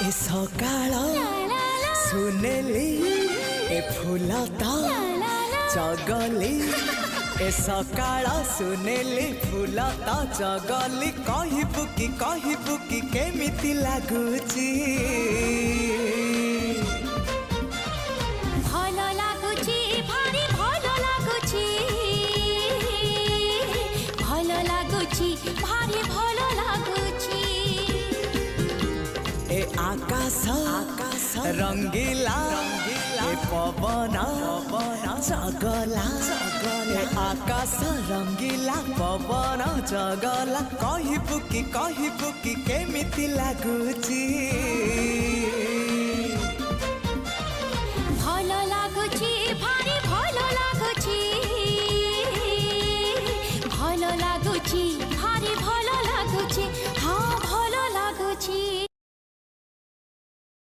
ए सकाळ सुनेली ए फूल तो चगली ए सकाळ सुनेली फूल तो चगली कहबू कि केमिति लागुची भल लागुची भारी भल लागुची भल लागुची भारी भल लागुची ए आकाश रंगीला ए पवन चगला ए आकाश रंगीला पवन चगला कहबू कि केमिति लागुची।